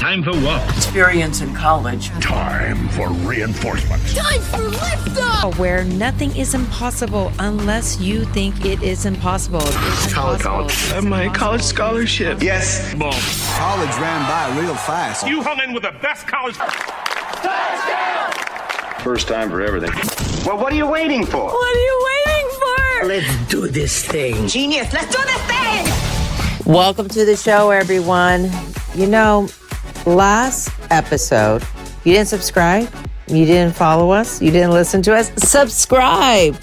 Time for what? Experience in college. Time for reinforcement. Time for liftoff! Where nothing is impossible unless you think it is impossible. It's impossible. My college scholarship. Yes. Boom. College ran by real fast. You hung in with the best college. First time for everything. Well, what are you waiting for? What are you waiting for? Let's do this thing. Genius, let's do this thing! Welcome to the show, everyone. You know, last episode, you didn't subscribe, you didn't follow us, you didn't listen to us. Subscribe,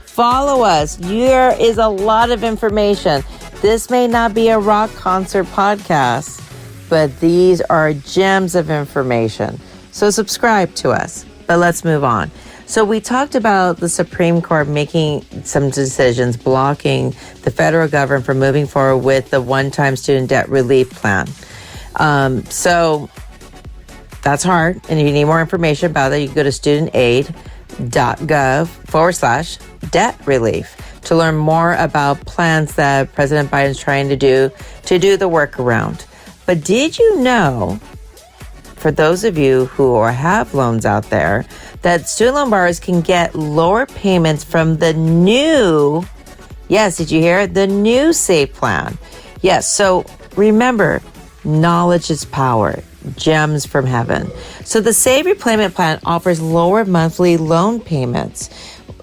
follow us. There is a lot of information. This may not be a rock concert podcast, but these are gems of information. So subscribe to us, but let's move on. So we talked about the Supreme Court making some decisions blocking the federal government from moving forward with the one-time student debt relief plan. So that's hard. And if you need more information about that, you can go to studentaid.gov/debt relief to learn more about plans that President Biden is trying to do the workaround. But did you know, for those of you who have loans out there, that student loan borrowers can get lower payments from the new, yes, did you hear it? The new SAVE plan. Yes, so remember, knowledge is power. Gems from heaven. So the SAVE repayment plan offers lower monthly loan payments.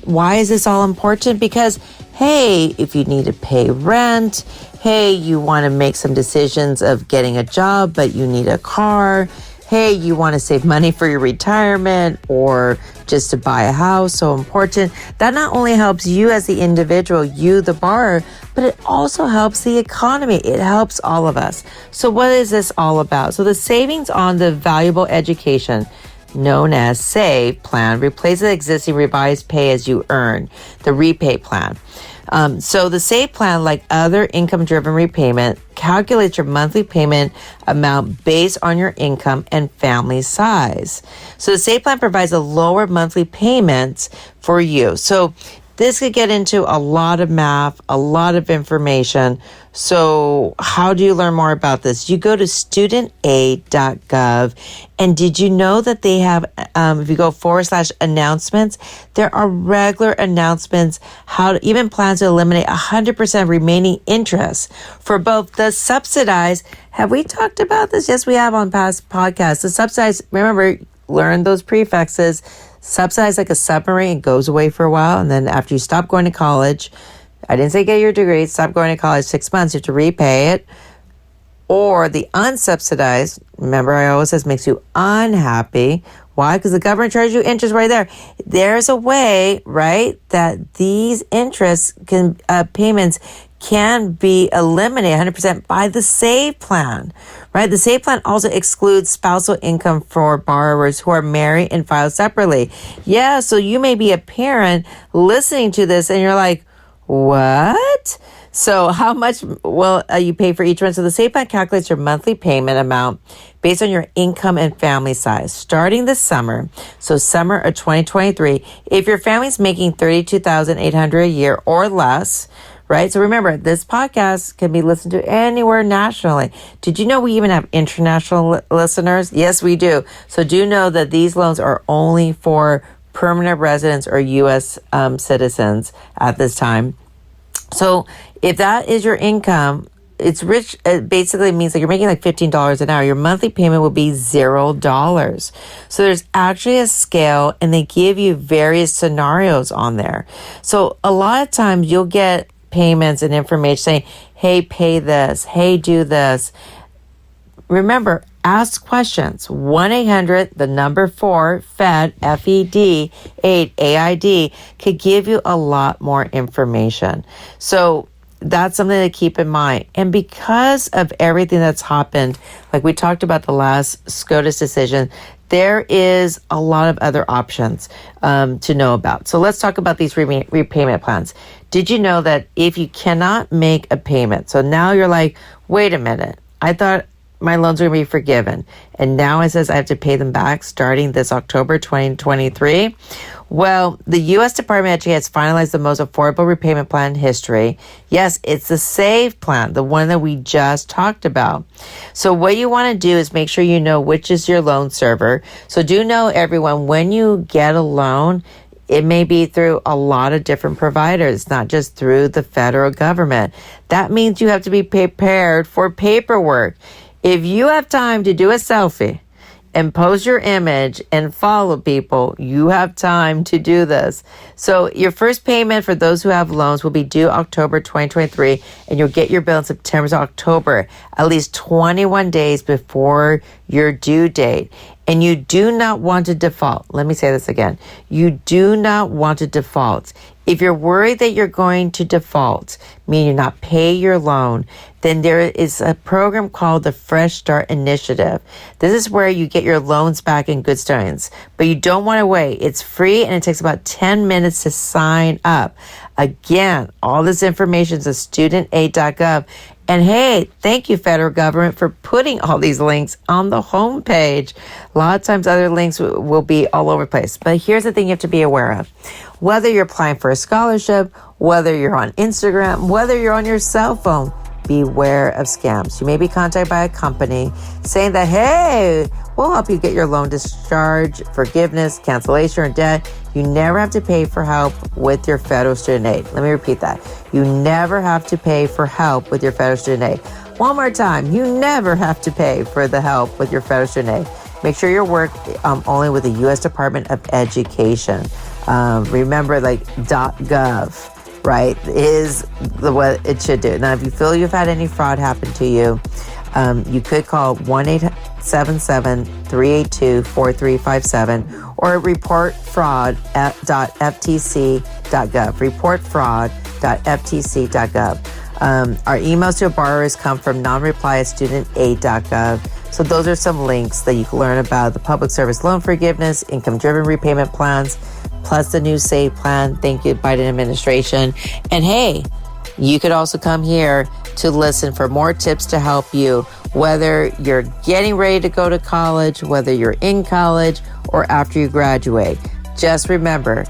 Why is this all important? Because, hey, if you need to pay rent, hey, you want to make some decisions of getting a job, but you need a car, hey, you want to save money for your retirement or just to buy a house, so important. That not only helps you as the individual, you the borrower, but it also helps the economy. It helps all of us. So what is this all about? So the savings on the valuable education, known as SAVE plan, replaces the existing revised pay as you earn, the repay plan. So the SAVE plan, like other income-driven repayment, calculates your monthly payment amount based on your income and family size. So the SAVE plan provides a lower monthly payments for you. So this could get into a lot of math, a lot of information. So how do you learn more about this? You go to studentaid.gov. And did you know that they have, if you go /announcements, there are regular announcements how to, even plans to eliminate 100% remaining interest for both the subsidized. Have we talked about this? Yes, we have on past podcasts. The subsidized, remember, learn those prefixes. Subsidized like a submarine, it goes away for a while. And then after you stop going to college, I didn't say get your degree, stop going to college 6 months, you have to repay it. Or the unsubsidized, remember I always says makes you unhappy. Why? Because the government charges you interest right there. There's a way, right, that these interest payments can be eliminated 100% by the SAVE plan, right? The SAVE plan also excludes spousal income for borrowers who are married and filed separately. Yeah, so you may be a parent listening to this and you're like, what? So how much will you pay for each one? So the SAVE plan calculates your monthly payment amount based on your income and family size. Starting this summer, so summer of 2023, if your family's making $32,800 a year or less, right? So remember, this podcast can be listened to anywhere nationally. Did you know we even have international listeners? Yes, we do. So do know that these loans are only for permanent residents or U.S. Citizens at this time. So if that is your income, it's rich. It basically means that you're making like $15 an hour. Your monthly payment will be $0. So there's actually a scale and they give you various scenarios on there. So a lot of times you'll get payments and information saying, hey, pay this, hey, do this. Remember, ask questions. 1-800, the number 4, FED, F-E-D, 8, A-I-D, could give you a lot more information. So that's something to keep in mind. And because of everything that's happened, like we talked about the last SCOTUS decision, there is a lot of other options to know about. So let's talk about these repayment plans. Did you know that if you cannot make a payment, so now you're like, wait a minute, I thought my loans are going to be forgiven. And now it says I have to pay them back starting this October 2023. Well, the U.S. Department of Education has finalized the most affordable repayment plan in history. Yes, it's the SAVE plan, the one that we just talked about. So what you want to do is make sure you know which is your loan server. So do know, everyone, when you get a loan, it may be through a lot of different providers, not just through the federal government. That means you have to be prepared for paperwork. If you have time to do a selfie and post your image and follow people, you have time to do this. So your first payment for those who have loans will be due October 2023, and you'll get your bill in September to October, at least 21 days before your due date. And you do not want to default. Let me say this again. You do not want to default. If you're worried that you're going to default, meaning not pay your loan, then there is a program called the Fresh Start Initiative. This is where you get your loans back in good standings, but you don't want to wait. It's free and it takes about 10 minutes to sign up. Again, all this information is at studentaid.gov. And hey, thank you, federal government, for putting all these links on the homepage. A lot of times other links will be all over the place. But here's the thing you have to be aware of. Whether you're applying for a scholarship, whether you're on Instagram, whether you're on your cell phone, beware of scams. You may be contacted by a company saying that, hey, we'll help you get your loan discharge, forgiveness, cancellation, or debt. You never have to pay for help with your federal student aid. Let me repeat that. You never have to pay for help with your federal student aid. One more time. You never have to pay for the help with your federal student aid. Make sure you work only with the U.S. Department of Education. Remember, like .gov. Right, is what it should do. Now, if you feel you've had any fraud happen to you, you could call 1-877-382-4357 or report fraud.ftc.gov. Report fraud.ftc.gov. Our emails to borrowers come from non-reply at studentaid.gov. So those are some links that you can learn about the public service loan forgiveness, income-driven repayment plans, plus the new SAVE plan. Thank you, Biden administration. And hey, you could also come here to listen for more tips to help you, whether you're getting ready to go to college, whether you're in college, or after you graduate. Just remember,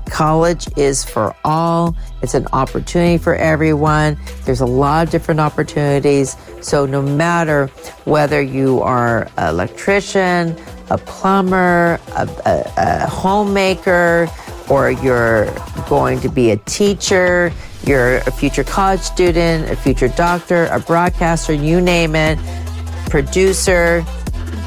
college is for all. It's an opportunity for everyone. There's a lot of different opportunities. So no matter whether you are an electrician, a plumber, a homemaker, or you're going to be a teacher, you're a future college student, a future doctor, a broadcaster, you name it, producer,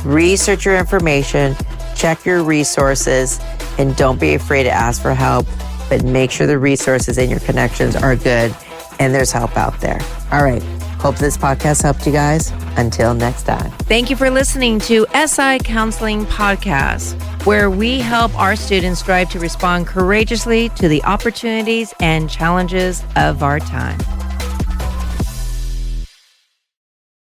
research your information, check your resources, and don't be afraid to ask for help, but make sure the resources and your connections are good and there's help out there. All right. Hope this podcast helped you guys. Until next time. Thank you for listening to SI Counseling Podcast, where we help our students strive to respond courageously to the opportunities and challenges of our time.